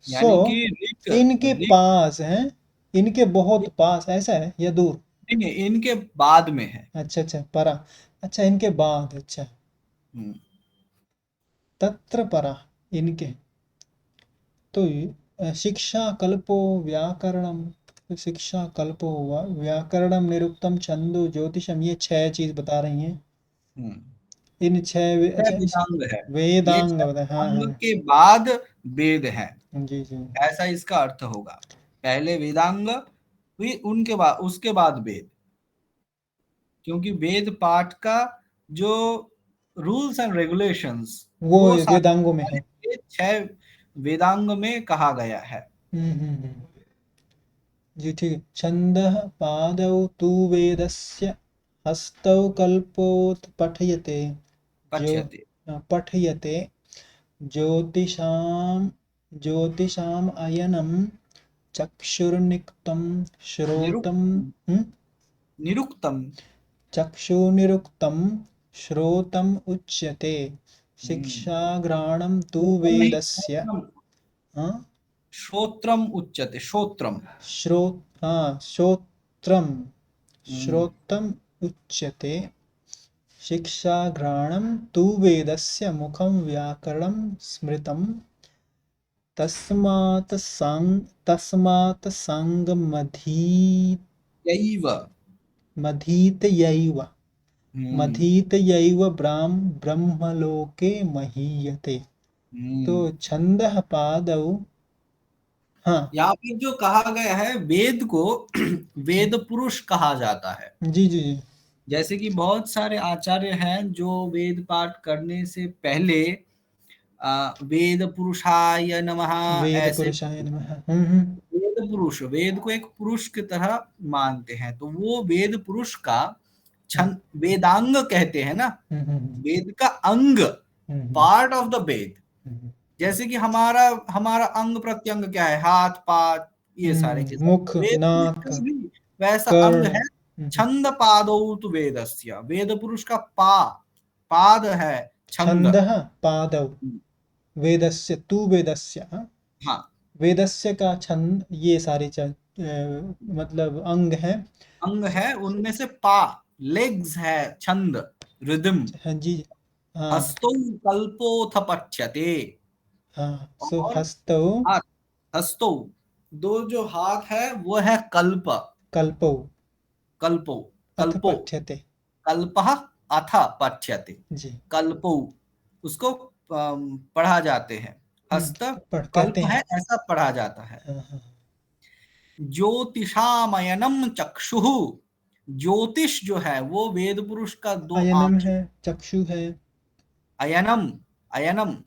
सो यानी कि ऋक, इनके ऋक, पास है, इनके बहुत पास, ऐसा है या दूर? नहीं नहीं, इनके बाद में है। अच्छा अच्छा, परा, अच्छा इनके बाद, अच्छा। हम्म। तत्र परा, इनके, तो शिक्षा कल्पो व्याकरणम, तो शिक्षा कल्पो व्याकरणम निरुक्तम छंदो ज्योतिषम, ये छह चीज बता रही हैं। हम्म। इन छह अच्छा वेदांग है। ये वेदांग छह बता, हाँ वेदांग हाँ। के बाद वेद है, जी जी। ऐसा इसका अर्थ होगा। पहले वेदांग, फिर उनके बाद, उसके बाद वेद। क्योंकि वेद पाठ का जो रूल्स एंड रेगुलेशंस, वो वो सारे वेदांगों में है। ये छह वेदांग में कहा गया है। जी ठीक है। छंदः पादौ तु वेदस्य हस्तौ कल्पोत पठयते, जो पच्यते। पठयते ज्योतिषाम, ज्योतिषाम अयनम चक्षुर्निक्तं श्रोतं, निरुक्तम, निरुक्तम। चक्षुनिरुक्तं श्रोतम् उच्यते, हम्म। शिक्षाघ्राणं तु श्रोत्रम नहीं, वेदस्य। श्रोत्रम, हाँ, श्रोत्रम उच्यते, श्रोत्रम। श्रो हाँ श्रोत्रम, हम्म। श्रोत्रम उच्यते, शिक्षाघ्राणं तु वेदस्य मुखं व्याकरणं स्मृतं, तस्मात् यैव। मधीतयैव, हम्म। मधीतयैव ब्रह्मलोके महीयते। तो हम्म। छंदः पादौ, हाँ। यहाँ पे जो कहा गया है वेद को, वेद पुरुष कहा जाता है। जी जी जी। जैसे कि बहुत सारे आचार्य हैं जो वेद पाठ करने से पहले वेद पुरुषाय नमः वेद ऐसे, पुरुषाय नमः। वेद पुरुष, वेद को एक पुरुष की तरह मानते हैं, तो वो वेद पुरुष का हम्म, छंद वेदांग कहते हैं ना। हम्म, हम्म, वेद का अंग, हम्म, पार्ट ऑफ द वेद। हम्म, जैसे कि हमारा हमारा अंग प्रत्यंग क्या है, हाथ पाद, ये सारे के मुख, सारे वेद पुरुष नाक, का भी वैसा अंग कर्ण, है। छंद पादौ तु वेदस्य, वेद पुरुष का पाद है छंद। छंदः पादौ वेदस्य तु वेदस्य, हाँ? हाँ, वेदस्य का छंद, ये सारे मतलब अंग हैं। अंग है, उनमें से लेग्स है छंद, रिदम। हाँ जी। हाँ हस्तौ कल्पोथ पठ्यते, हाँ। सो और हस्तौ, हाथ, हस्तौ, दो जो हाथ है वो है कल्प, कल्पौ कल्पो, अथ कल्पो, पठ्यते। कल्पः अथ पठ्यते, जी। कल्पौ, उसको पढ़ा जाते हैं। हस्त पढ़ कहते कल्प है, हैं। ऐसा पढ़ा जाता है। हाँ हाँ। ज्योतिषामयनम चक्षुः, ज्योतिष जो है वो वेद पुरुष का दो अयनम आंखें। है, चक्षु है। अयनम, अयनम,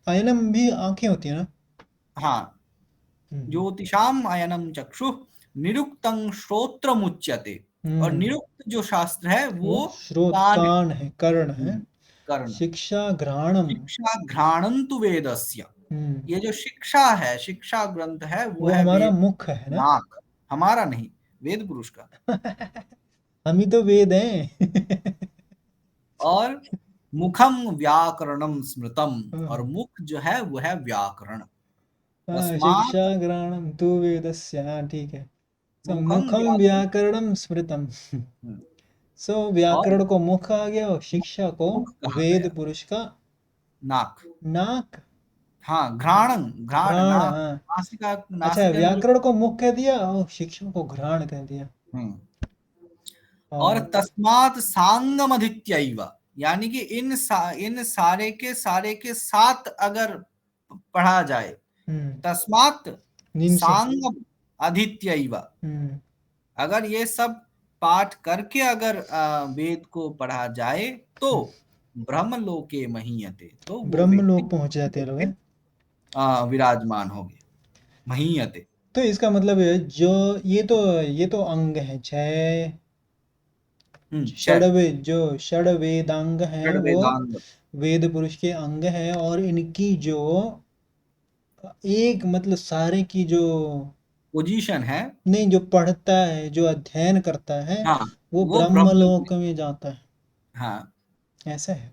अयनम भी आंखें होती है ना। हाँ, हम्म ज्योतिषाम अयनम चक्षु, निरुक्तं श्रोत्रमुच्यते। और हम्म। निरुक्त जो शास्त्र है वो वो श्रोत कान, कान है, कर्ण है। कर्ण। शिक्षा घ्राणम। शिक्षा घ्राणं तु वेदस्य, हम्म। ये जो शिक्षा है, शिक्षा ग्रंथ है वो वो है हमारा वेद, मुख है ना। नाक, हमारा नहीं, वेद पुरुष का। हम ही तो वेद हैं। और मुखम व्याकरणम स्मृतम, और हाँ मुख जो है वो है व्याकरण। हाँ, शिक्षा तस्मात् घ्राणम तु वेदस्य, हाँ ठीक है। सो मुखम मुखम व्याकरण, व्याकरणम स्मृतम। हम्म, सो और व्याकरण को मुख आ गया और मुख, शिक्षा को मुख कहा वेद गया, पुरुष का नाक। नाक। हाँ, घ्राणं, घ्राण, घ्राण, नाक, हाँ। नासिका, अच्छा, नासिका में जो, व्याकरण को मुख कह दिया और शिक्षा को घ्राण कह दिया। हम्म, और और तस्मात् सांगम अधित्यैव, यानी कि इन सारे के साथ अगर पढ़ा जाए, हम्म तस्मात् नीम से। सांगम अधित्यैव, हम्म। अगर ये सब पाठ करके अगर वेद को पढ़ा जाए तो ब्रह्मलोके महीयते, तो वो ब्रह्म व्यक्ति लोक पहुंच जाते हैं लोग हैं। विराजमान हो गए, महीयते। तो इसका मतलब है जो ये तो अंग है छह। छह, जो षड वेदांग हैं जड़ वो वेदांग, वेद पुरुष के अंग हैं, और इनकी जो एक मतलब सारे की जो पोजीशन है, नहीं, जो पढ़ता है जो अध्ययन करता है हाँ, वो वो ब्रह्मलोक में, ब्रह्मलोक में जाता है। हाँ, ऐसा है।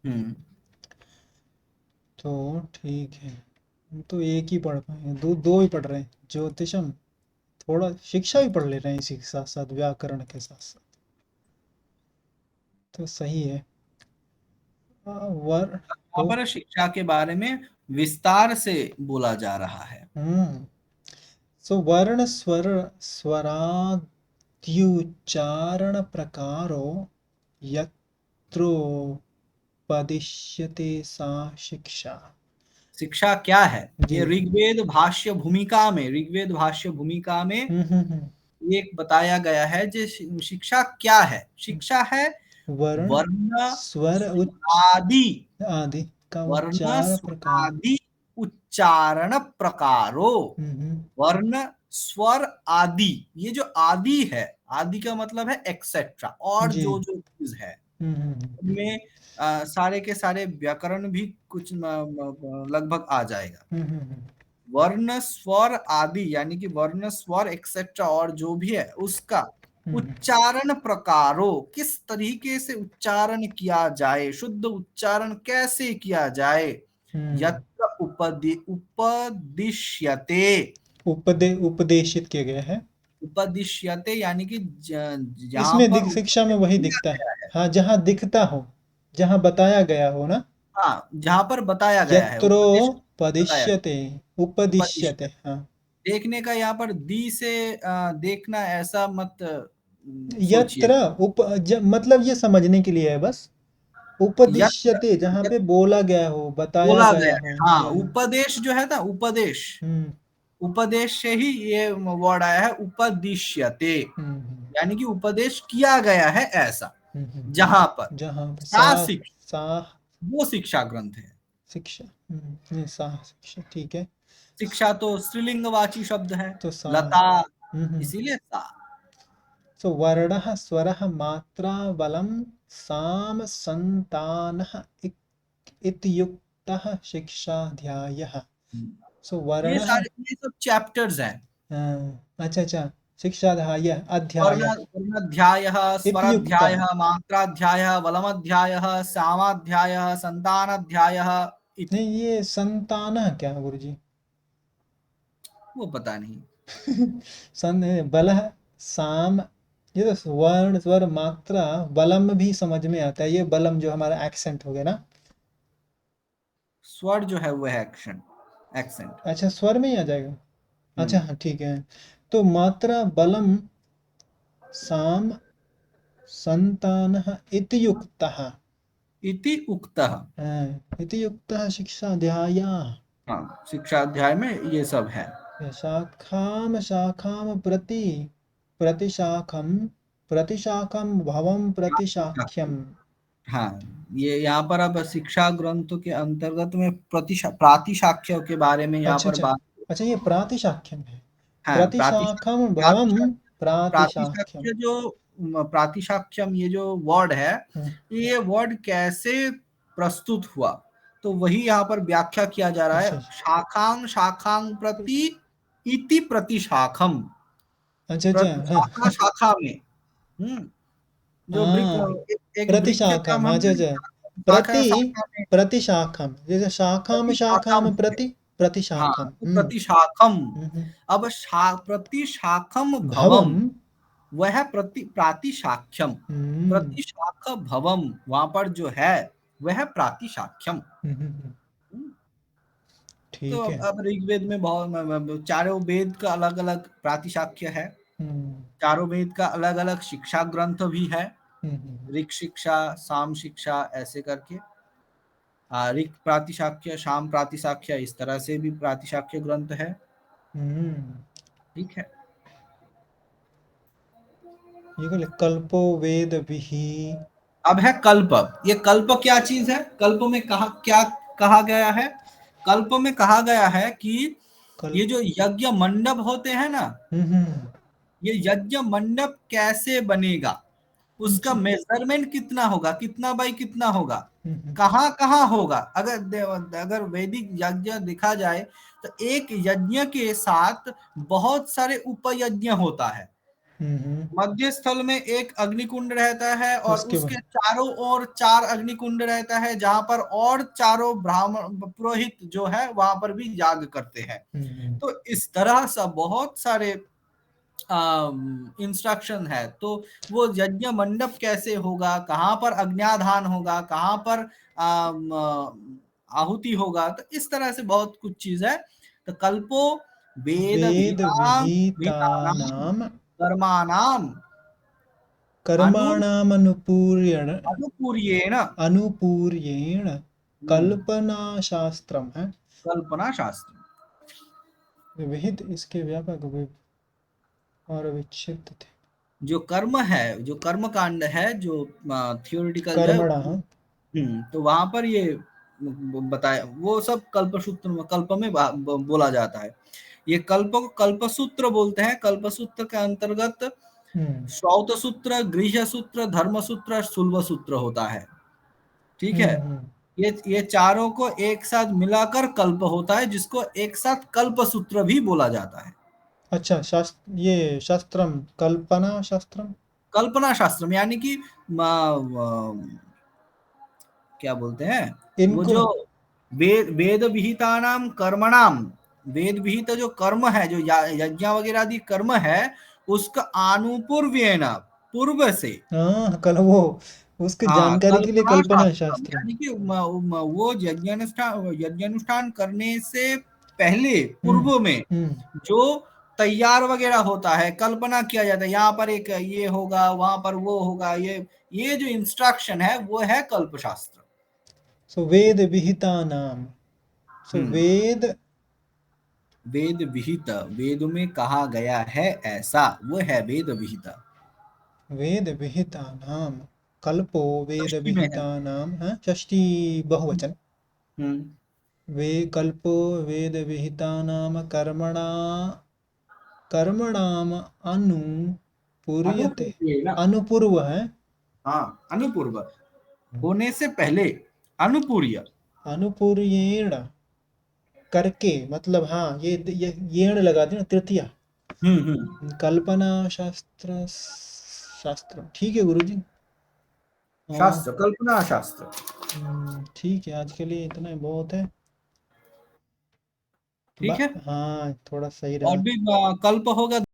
हम्म, तो ठीक है, हम तो एक ही पढ़ पाए हैं, दो दो ही पढ़ रहे हैं, ज्योतिषम। थोड़ा शिक्षा भी पढ़ ले रहे हैं इसी के साथ साथ, व्याकरण के साथ साथ। तो सही है। वर यहाँ तो पर शिक्षा के बारे में विस्तार से बोला जा रहा है। हम्म। सो वर्ण स्वराद्युच्चारण प्रकारो यत्रोपदिश्यते सा शिक्षा। शिक्षा क्या है, जी। ये ऋग्वेद भाष्य भूमिका में, ऋग्वेद भाष्य भूमिका में हम्म। ये एक बताया गया है, जो शिक्षा क्या है। शिक्षा है वर्ण वर्ण स्वर उच्च आदि, आदि का वर्ण उच्चार प्रकार। आदि उच्चारण प्रकारो, हम्म। वर्ण स्वर आदि, ये जो आदि है, आदि का मतलब है एक्सेट्रा, और जी। जो जो चीज है हम्म। उनमें सारे के सारे व्याकरण भी कुछ लगभग आ जाएगा। हम्म। वर्ण स्वर आदि यानी कि वर्ण स्वर एक्सेट्रा और जो भी है उसका हम्म। उच्चारण प्रकारों, किस तरीके से उच्चारण किया जाए, शुद्ध उच्चारण कैसे किया जाए। हम्म। यत्र उपदिश्यते, उपदेशित किया गया है। उपदिश्यते यानी कि जहां इसमें पर शिक्षा में उपदेश वही किया दिखता है। गया है, हाँ, जहाँ दिखता हो, जहाँ बताया गया हो ना। हाँ, जहां पर बताया गया है, उपदेश बताया गया, यत्रोपदिश्यते, उपदिश्यते, उपदिश्यते। हाँ। देखने का यहाँ पर दी से देखना ऐसा मत सोचिए। यत्र मतलब ये समझने के लिए है बस। यत्र, उपदिश्यते जहाँ पे यत्र बोला गया हो, बताया बोला गया गया है, हो। हाँ, उपदेश जो है ना, उपदेश, हम्म उपदेश से ही ये वर्ड आया है, उपदिश्यते, हम्म यानी कि उपदेश किया गया है ऐसा। जहां पर जहाँ पे सा सा शिक्षा, सा वो शिक्षा ग्रंथ है। शिक्षा। नहीं, सा शिक्षा ठीक है। शिक्षा तो स्त्रीलिंगवाची शब्द है, तो सा। लता, हम्म। इसीलिए सा। सो वर्णः स्वरः मात्रा बलं साम संतानः इत्युक्तः शिक्षाध्यायः। सो ये वर्णः। सारे, ये सब चैप्टर्स हैं। अच्छा अच्छा। शिक्षाध्याय वर्ण, अध्याय। वर्णाध्यायः, इत्युक्तः। स्वराध्यायः, मात्राध्यायः, बलमाध्यायः, सामाध्यायः, संतानाध्यायः इति। नहीं, ये संतानः क्या है गुरुजी? वो पता नहीं। सन बलः साम। ये तो वर्ण स्वर मात्रा बलम भी समझ में आता है, ये बलम जो हमारा एक्सेंट हो गया ना। स्वर जो है वो है एक्शन, एक्सेंट। अच्छा, स्वर में ही आ जाएगा। अच्छा हम्म। हाँ ठीक है। तो मात्रा बलम साम संतानः इति युक्तः। इति उक्तः। इति युक्तः शिक्षाध्यायः। हाँ, शिक्षा अध्याय में ये सब है। शाखां शाखां प्रति प्रतिशाखं प्रतिशाखं भवं प्रतिशाख्यम्। हाँ, ये यहाँ पर अब शिक्षा ग्रंथों के अंतर्गत में प्रातिशाख्य के बारे में यहाँ अच्छा पर अच्छा। बात। अच्छा ये प्रातिशाख्यम है। हाँ, प्रतिशाखम भवम प्रातिशाख्य प्रातिशाख्यम। प्रातिशाख्य जो प्रातिशाख्यम ये जो वर्ड है, हम्म, ये वर्ड कैसे प्रस्तुत हुआ, तो वही यहाँ पर व्याख्या किया जा रहा है। अच्छा शाखां शाखां प्रति इति प्रतिशाखम। अच्छा अच्छा हाँ शाखा शाखा में, जो हाँ, एक वृक्ष का प्रतिशाखम। अच्छा हमने अच्छा। शाखा प्रति शाखा में प्रतिशाखम जैसे शाखाम प्रतिशाखम शाखाम है। प्रति हाँ, प्रतिशाखम। तो प्रतिशाखम। हम्म। अब प्रतिशाखम भवम। भवम, वह प्रातिशाख्यम। हम्म प्रतिशाख भवम वहां पर जो है वह प्रातिशाख्यम। हम्म, तो ठीक है। अब ऋग्वेद में बहुत चारों वेद का अलग अलग प्रातिशाख्य है। हम्म चारों वेद का अलग अलग शिक्षा ग्रंथ भी है। हम्म ऋग शिक्षा, साम शिक्षा, ऐसे करके ऋग प्रातिशाख्य, शाम प्रातिशाख्य, इस तरह से भी प्रातिशाख्य ग्रंथ है। हम्म। ठीक है। ये बोले कल्पो वेद विहि। अब है कल्प। ये कल्प क्या चीज है? कल्प में कहा क्या कहा गया है? कल्प में कहा गया है कि ये कल्प। जो यज्ञ मंडप होते हैं ना, हम्म। ये यज्ञ मंडप कैसे बनेगा, उसका अच्छा। मेजरमेंट कितना होगा, कितना बाई कितना होगा, हम्म कहाँ कहाँ होगा। अगर वैदिक यज्ञ देखा जाए तो एक यज्ञ के साथ बहुत सारे उपयज्ञ होता है। हम्म। मध्य स्थल में एक अग्निकुंड रहता है और उसके उसके बाद। चारों ओर चार अग्निकुंड रहता है, जहां पर और चारों ब्राह्मण पुरोहित जो है वहां पर भी याग करते हैं। हम्म तो इस तरह से बहुत सारे इंस्ट्रक्शन है। तो वो यज्ञ मंडप कैसे होगा, कहाँ पर अग्न्याधान होगा, कहाँ पर आहुति होगा, तो इस तरह से बहुत कुछ चीज है। तो कल्पो वेद वेद विहितानाम विहितानाम विहितानाम कर्माणाम अनु कर्माणामनुपूर्यण अनुपूर्येण अनुपूर्येण कल्पनाशास्त्रम है। कल्पना शास्त्र। विहित इसके व्यापक और विक्षिप्त थे। जो कर्म है, जो कर्म कांड है, जो थियोरिटिकल जो है, कर्मणा। तो वहां पर ये बताया, वो सब कल्पसूत्र में, कल्प में बोला जाता है। ये कल्प को कल्पसूत्र बोलते हैं। कल्पसूत्र के अंतर्गत हम्म श्रौत सूत्र, गृह्य सूत्र, धर्म सूत्र, शुल्ब सूत्र होता है। ठीक है। हम्म। ये चारों को एक साथ मिलाकर कल्प होता है, जिसको एक साथ कल्प सूत्र भी बोला जाता है। अच्छा शास्त्र, ये शास्त्रम कल्पना शास्त्रम। कल्पना शास्त्र में यानी कि क्या बोलते हैं, वो इनको। जो वेद विहिता नाम कर्मणाम, वेद विहित जो कर्म है, जो यज्ञ वगैरह आदि कर्म है, उसका आनुपूर्वेण, पूर्व से। हाँ कल वो उसकी हाँ, जानकारी के लिए कल्पना कल्पना शास्त्रम शास्त्र। यानी कि वो यज्ञानुष्ठान करने से पहले, हम्म पूर्व में हम्म। जो तैयार वगैरह होता है, कल्पना किया जाता है, यहाँ पर एक ये होगा, वहां पर वो होगा, ये जो इंस्ट्रक्शन है वो है कल्पशास्त्र। सो वेद विहिता नाम। सो हम्म। वेद। वेद विहित, वेद में कहा गया है ऐसा, वो है वेद विहित। वेद विहिता नाम कल्पो वेद षष्ठी में है। विहिता नाम है षष्ठी बहुवचन। हम्म। वे कल्पो वेद विहिता नाम कर्मणा कर्मणाम अनुपूर्यते। अनुपूर्वेण। अनुपूर्व है। हाँ, अनुपूर्व, होने से पहले, अनुपूर्य। अनुपूर्येण करके मतलब हाँ ये येण लगा दी ना तृतीया। हम्म। कल्पना शास्त्र शास्त्र ठीक है गुरुजी। हाँ। शास्त्र, कल्पना शास्त्र। ठीक है आज के लिए इतना ही बहुत है। ठीक है। हाँ थोड़ा सही और रहा। भी कल्प होगा।